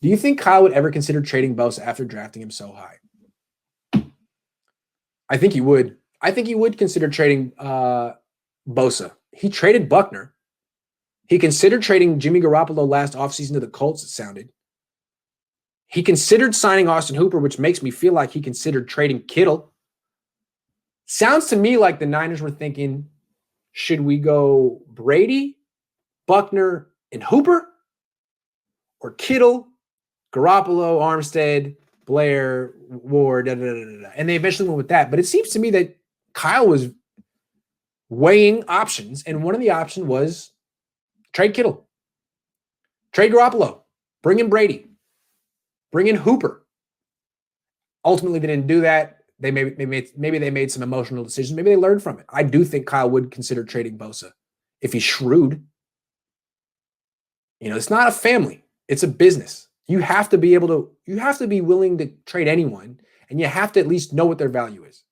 Do you think Kyle would ever consider trading Bosa after drafting him so high? I think he would. I think he would consider trading Bosa. He traded Buckner. He considered trading Jimmy Garoppolo last offseason to the Colts, it sounded. He considered signing Austin Hooper, which makes me feel like he considered trading Kittle. Sounds to me like the Niners were thinking, should we go Brady, Buckner, and Hooper? Or Kittle, Garoppolo, Armstead, Blair, Ward, and they eventually went with that. But it seems to me that Kyle was weighing options, and one of the options was trade Kittle, trade Garoppolo, bring in Brady, bring in Hooper. Ultimately, they didn't do that. Maybe they made some emotional decisions. Maybe they learned from it. I do think Kyle would consider trading Bosa if he's shrewd. It's not a family. It's a business. You have to be willing to trade anyone, and you have to at least know what their value is.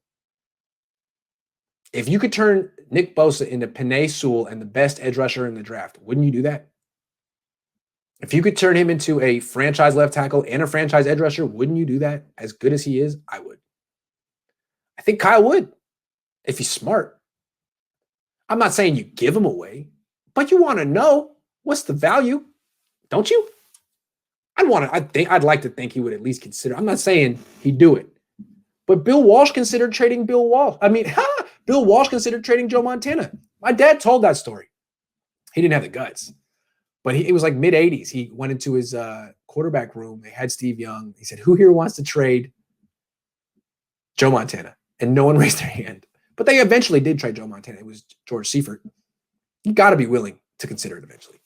If you could turn Nick Bosa into Penei Sewell and the best edge rusher in the draft, wouldn't you do that? If you could turn him into a franchise left tackle and a franchise edge rusher, wouldn't you do that? As good as he is, I would. I think Kyle would, if he's smart. I'm not saying you give him away, but you want to know what's the value, don't you? I'd like to think he would at least consider. I'm not saying he'd do it, but Bill Walsh considered trading Bill Walsh considered trading Joe Montana. My dad told that story. He didn't have the guts, but it was like mid 80s. He went into his quarterback room. They had Steve Young. He said, "Who here wants to trade Joe Montana?" And no one raised their hand. But they eventually did trade Joe Montana. It was George Seifert. You got to be willing to consider it eventually.